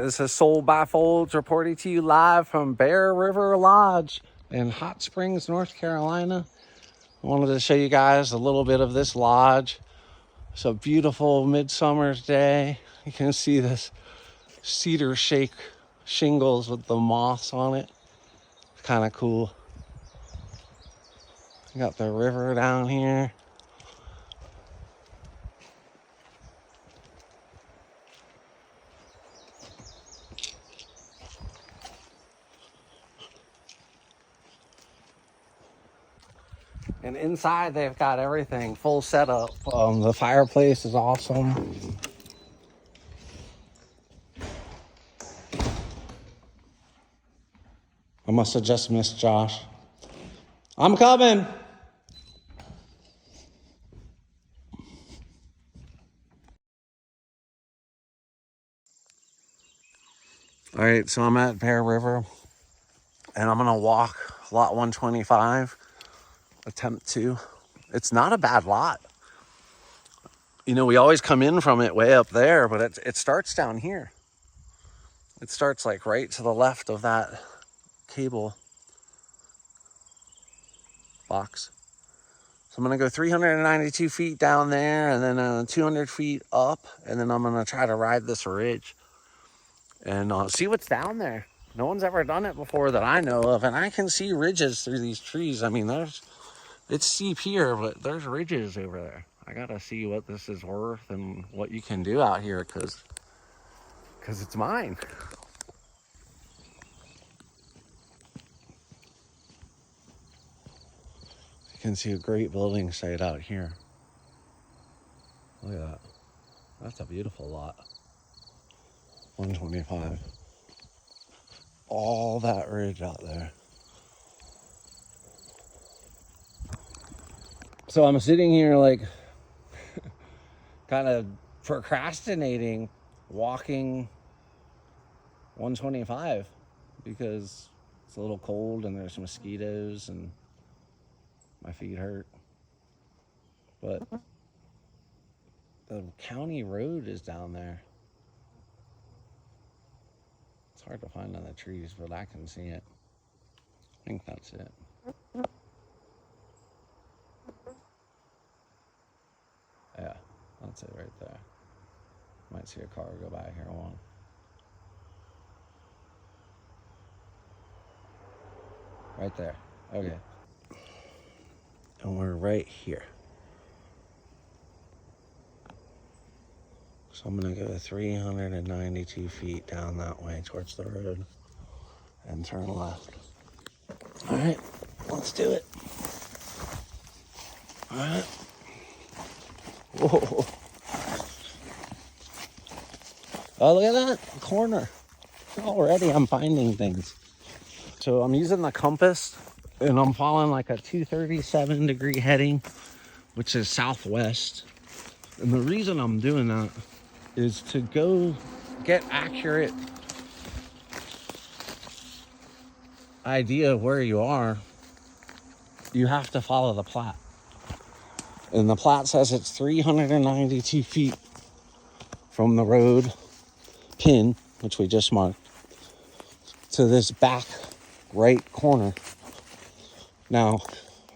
this is Sold by Folds reporting to you live from Bear River Lodge in Hot Springs, North Carolina. I wanted to show you guys a little bit of this lodge. It's a beautiful midsummer's day. You can see this cedar shake shingles with the moss on it. It's kind of cool. You got the river down here. And inside they've got everything full setup. The fireplace is awesome. I must have just missed Josh. I'm coming. All right, so I'm at Bear River and I'm gonna walk lot 125, attempt to. It's not a bad lot. You know, we always come in from it way up there, but it starts down here. It starts like right to the left of that cable box. So I'm gonna go 392 feet down there and then 200 feet up, and then I'm gonna try to ride this ridge and see what's down there. No one's ever done it before that I know of, and I can see ridges through these trees. I mean, it's steep here, but there's ridges over there. I gotta see what this is worth and what you can do out here, because it's mine. You can see a great building site out here. Look at that. That's a beautiful lot. 125. All that ridge out there. So I'm sitting here like kind of procrastinating walking 125 because it's a little cold and there's mosquitoes and my feet hurt. But the county road is down there. It's hard to find on the trees, but I can see it. I think that's it. Yeah, that's it right there. Might see a car go by here on. Right there. Okay. And we're right here. So I'm gonna go 392 feet down that way towards the road and turn left. All right, let's do it. All right. Whoa. Oh, look at that corner. Already I'm finding things. So I'm using the compass and I'm following like a 237 degree heading, which is southwest. And the reason I'm doing that is to go get accurate idea of where you are. You have to follow the plat. And the plat says it's 392 feet from the road pin, which we just marked, to this back right corner. Now,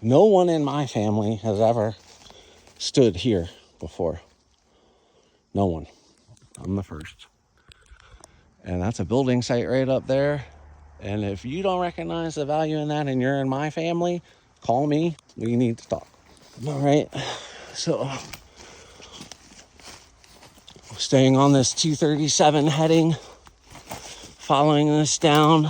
no one in my family has ever stood here before. No one. I'm the first. And that's a building site right up there. And if you don't recognize the value in that and you're in my family, call me. We need to talk. All right. So, staying on this 237 heading, following this down,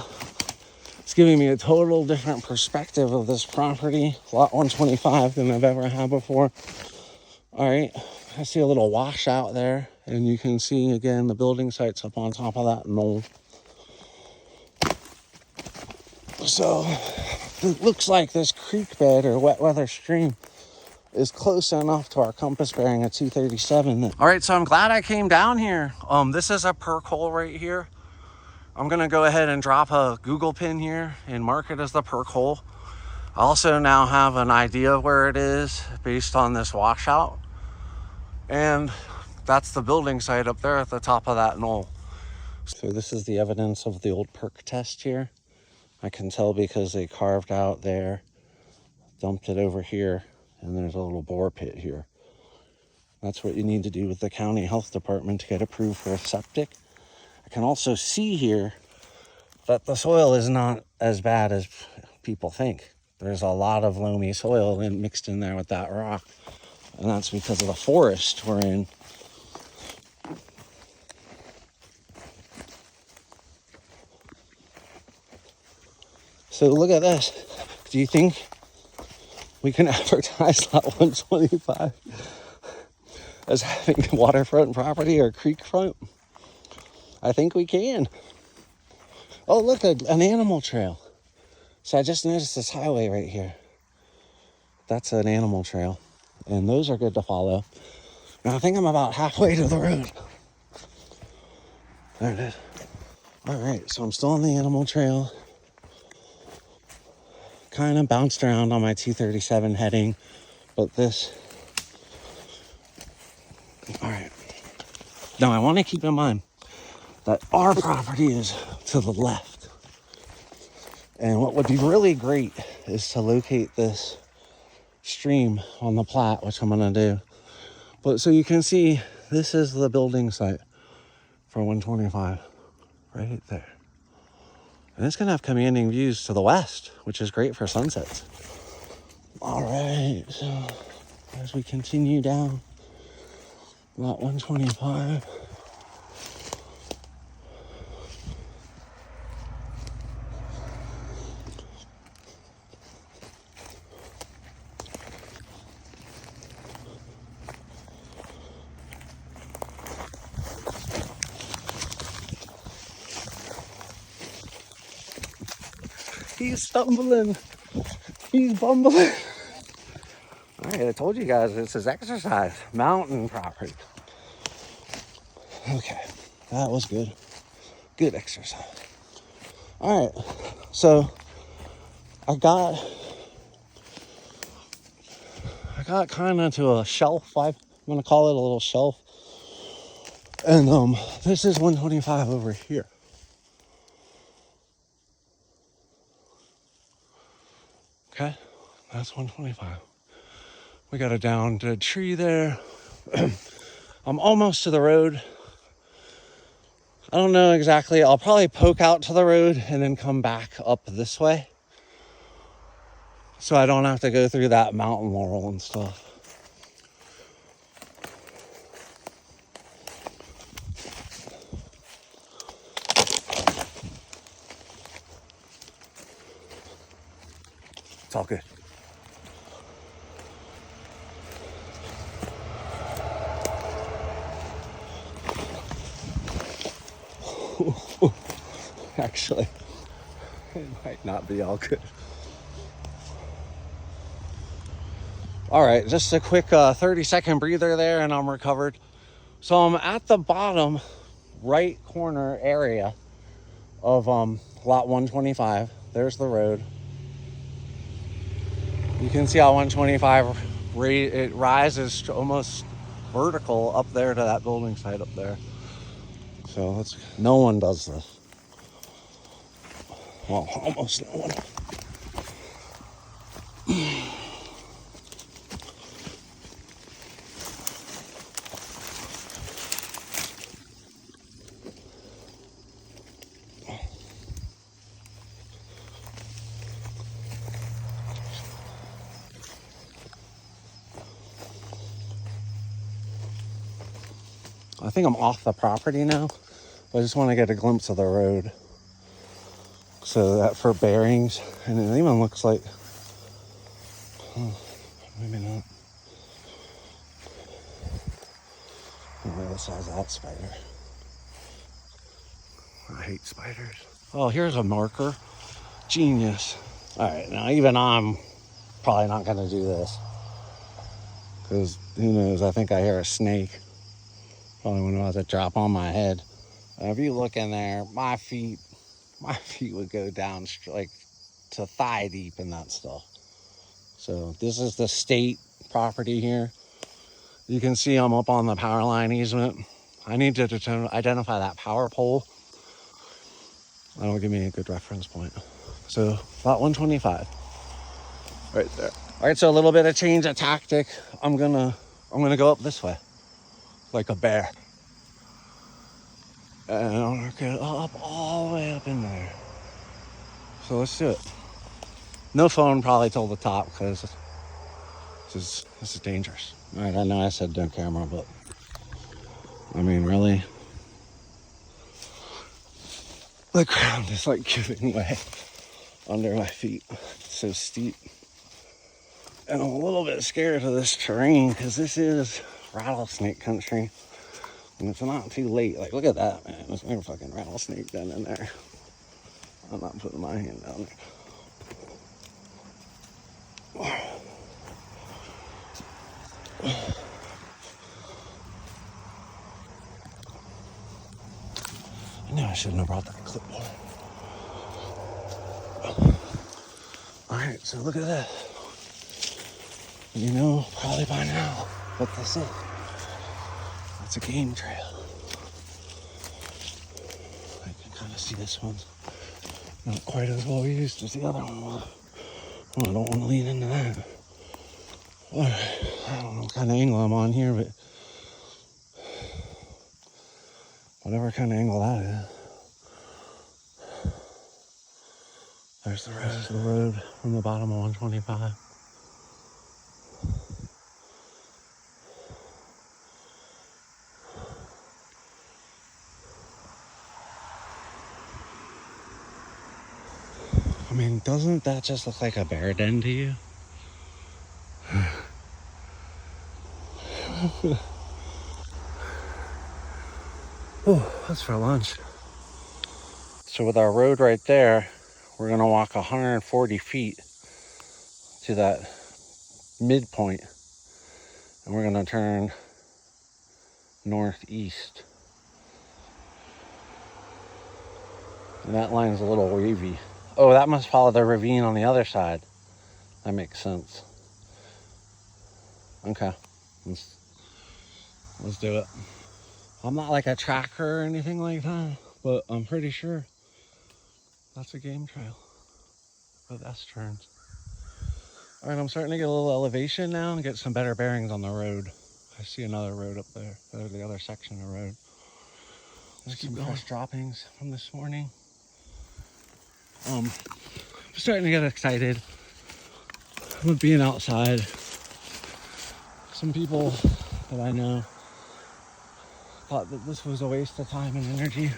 it's giving me a total different perspective of this property, lot 125, than I've ever had before. All right. I see a little washout there, and you can see again the building sites up on top of that knoll. So it looks like this creek bed or wet weather stream is close enough to our compass bearing at 237. All right, so I'm glad I came down here. This is a perk hole right here. I'm gonna go ahead and drop a Google pin here and mark it as the perk hole. I also now have an idea of where it is based on this washout. And that's the building site up there at the top of that knoll. So this is the evidence of the old perk test here. I can tell because they carved out there, dumped it over here, and there's a little bore pit here. That's what you need to do with the county health department to get approved for a septic. I can also see here that the soil is not as bad as people think. There's a lot of loamy soil mixed in there with that rock, and that's because of the forest we're in. So look at this. Do you think we can advertise lot 125 as having waterfront property or creek front? I think we can. Oh, look, an animal trail. So I just noticed this highway right here. That's an animal trail. And those are good to follow. Now I think I'm about halfway to the road. There it is. All right, so I'm still on the animal trail. Kind of bounced around on my 237 heading, but this. All right. Now I want to keep in mind that our property is to the left. And what would be really great is to locate this stream on the plat, which I'm going to do. But so you can see, this is the building site for 125 right there. And it's going to have commanding views to the west, which is great for sunsets. All right, so as we continue down lot 125. He's stumbling. He's bumbling. All right, I told you guys this is exercise. Mountain property. Okay, that was good. Good exercise. All right, so I got kind of to a shelf. I'm gonna call it a little shelf. And this is 125 over here. Okay, that's 125. We got a down dead tree there. I'm almost to the road. I don't know exactly. I'll probably poke out to the road and then come back up this way, so I don't have to go through that mountain laurel and stuff. It's all good. Actually, it might not be all good. All right, just a quick 30-second breather there and I'm recovered. So I'm at the bottom right corner area of lot 125. There's the road. You can see how 125 it rises almost vertical up there to that building site up there. So no one does this. Well, almost no one. I think I'm off the property now. I just want to get a glimpse of the road, so that for bearings, and it even looks like, maybe not. Maybe this has that spider. I hate spiders. Oh, here's a marker. Genius. All right, now even I'm probably not going to do this, because who knows, I think I hear a snake. Probably when I was to drop on my head. If you look in there, my feet would go down like to thigh deep in that stuff. So this is the state property here. You can see I'm up on the power line easement. I need to identify that power pole That'll give me a good reference point. So about 125 right there. All right, so a little bit of change of tactic. I'm gonna go up this way like a bear, and I'm gonna get up all the way up in there. So let's do it. No phone probably till the top, because this is dangerous. All right, I know I said no camera, but I mean, really, the ground is like giving way under my feet. It's so steep. And I'm a little bit scared of this terrain, because this is rattlesnake country. And it's not too late. Like, look at that, man. There's no fucking rattlesnake down in there. I'm not putting my hand down there. I knew I shouldn't have brought that clipboard. Alright, so look at this. You know probably by now what this is. It's a game trail. I can kind of see this one's not quite as well used as the other one was. Oh, I don't want to lean into that. What? I don't know what kind of angle I'm on here, but whatever kind of angle that is. There's the road. This is the road from the bottom of 125. I mean, doesn't that just look like a bear den to you? Oh, that's for lunch. So with our road right there, we're gonna walk 140 feet to that midpoint, and we're gonna turn northeast. And that line's a little wavy. Oh, that must follow the ravine on the other side. That makes sense. Okay, let's do it. I'm not like a tracker or anything like that, but I'm pretty sure that's a game trail with S-turns. All right, I'm starting to get a little elevation now and get some better bearings on the road. I see another road up there. There's the other section of road. Let's keep going. Fresh droppings from this morning. I'm starting to get excited with being outside. Some people that I know thought that this was a waste of time and energy.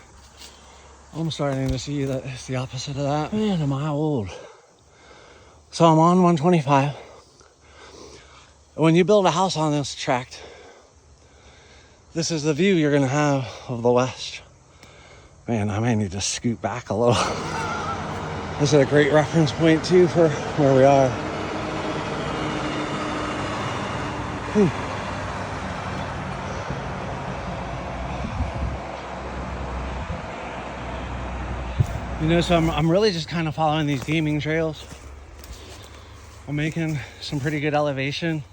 I'm starting to see that it's the opposite of that. Man, am I old. So I'm on 125. When you build a house on this tract, this is the view you're gonna have of the west. Man, I may need to scoot back a little. This is a great reference point too for where we are. You know, so I'm really just kind of following these gaming trails. I'm making some pretty good elevation.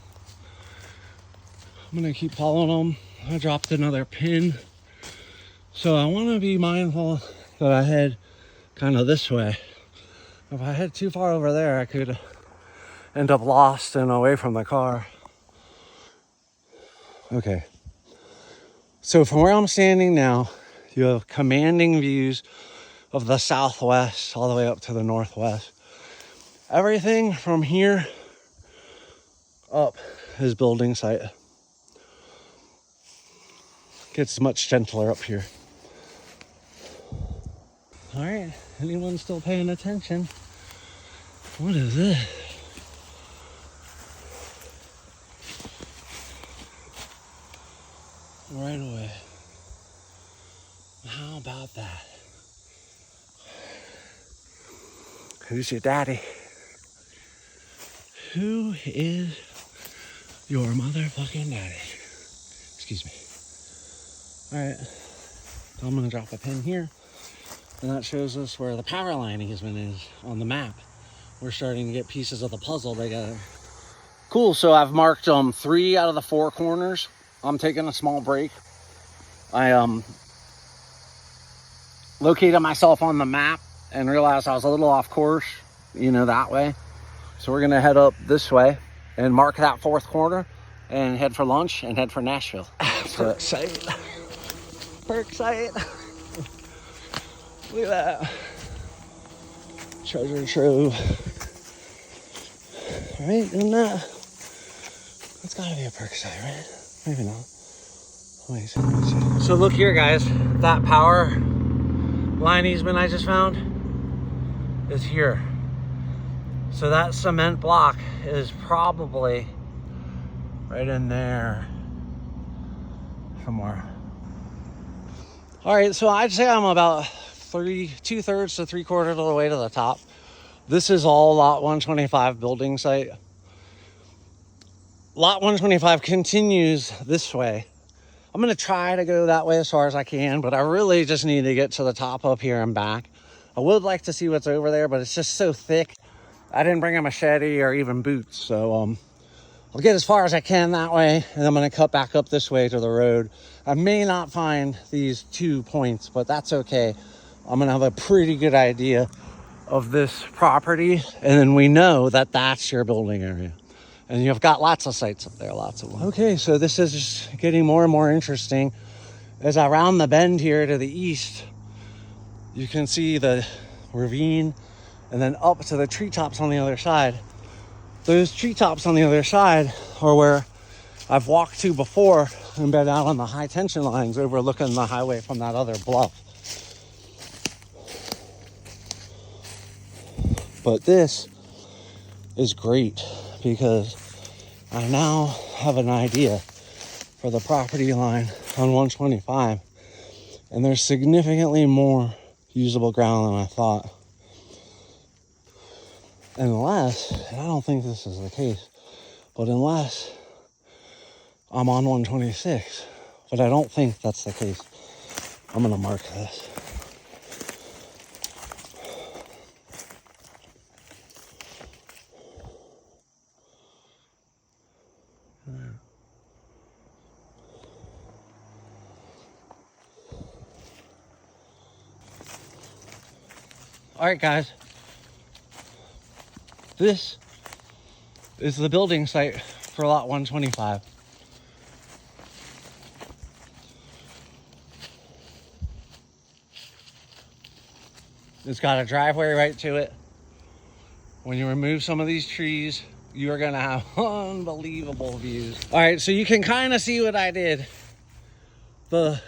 I'm gonna keep following them. I dropped another pin. So I wanna be mindful that I head kind of this way. If I head too far over there, I could end up lost and away from the car. Okay. So from where I'm standing now, you have commanding views of the southwest all the way up to the northwest. Everything from here up is building site. Gets much gentler up here. All right, anyone still paying attention? What is this? Right away. How about that? Who's your daddy? Who is your motherfucking daddy? Excuse me. All right, so I'm gonna drop a pin here, and that shows us where the power line easement is on the map. We're starting to get pieces of the puzzle together. Cool, so I've marked 3 out of the 4 corners. I'm taking a small break. I located myself on the map and realized I was a little off course, you know, that way. So we're gonna head up this way and mark that fourth corner and head for lunch and head for Nashville. Perk site. Perk site. Look at that. Treasure trove. Right? Isn't that? That's gotta be a perk site, right? Maybe not. Let me see. So look here, guys. That power line easement I just found is here. So that cement block is probably right in there somewhere. All right, so I'd say I'm about 2/3 to 3/4 of the way to the top. This is all lot 125 building site. Lot 125 continues this way. I'm gonna try to go that way as far as I can, but I really just need to get to the top up here and back. I would like to see what's over there, but it's just so thick. I didn't bring a machete or even boots, so I'll get as far as I can that way, and I'm gonna cut back up this way to the road. I may not find these 2 points, but that's okay. I'm gonna have a pretty good idea of this property, and then we know that that's your building area. And you've got lots of sites up there, lots of them. Okay, so this is just getting more and more interesting. As I round the bend here to the east, you can see the ravine and then up to the treetops on the other side. Those treetops on the other side are where I've walked to before and been out on the high tension lines overlooking the highway from that other bluff. But this is great because I now have an idea for the property line on 125, and there's significantly more usable ground than I thought. Unless, and I don't think this is the case, but unless I'm on 126, but I don't think that's the case. I'm gonna mark this. All right, guys. This is the building site for lot 125. It's got a driveway right to it. When you remove some of these trees, you are gonna have unbelievable views. All right, so you can kind of see what I did. The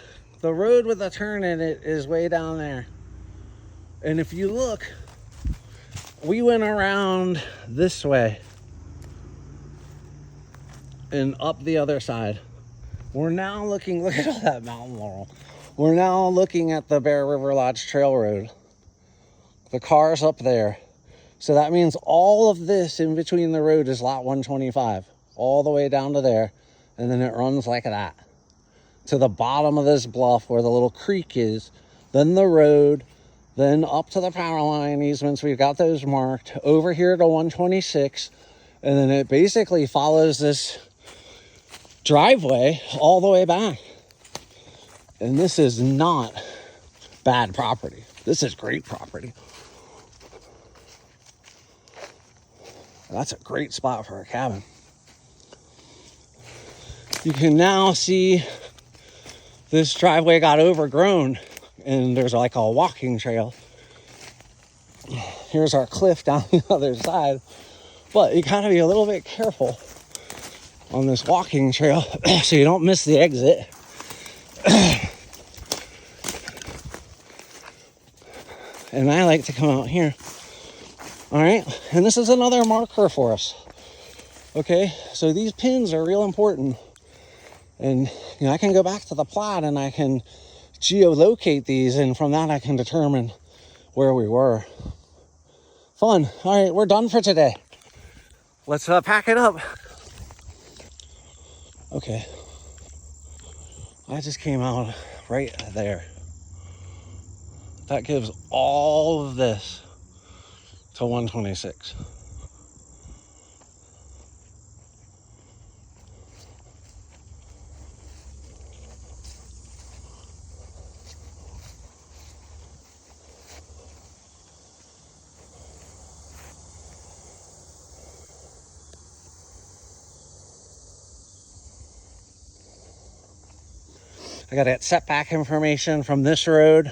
road with the turn in it is way down there. And if you look, we went around this way and up the other side. We're now looking, look at all that mountain laurel. We're now looking at the Bear River Lodge Trail Road. The car's up there. So that means all of this in between the road is lot 125, all the way down to there. And then it runs like that to the bottom of this bluff where the little creek is, then the road, then up to the power line easements. We've got those marked over here to 126. And then it basically follows this driveway all the way back. And this is not bad property. This is great property. That's a great spot for a cabin. You can now see this driveway got overgrown and there's like a walking trail. Here's our cliff down the other side, but you gotta be a little bit careful on this walking trail so you don't miss the exit. And I like to come out here. All right, and this is another marker for us. Okay, so these pins are real important. And you know, I can go back to the plot and I can geolocate these, and from that I can determine where we were. Fun. All right, we're done for today. Let's pack it up. Okay. I just came out right there. That gives all of this to 126. I got to get setback information from this road.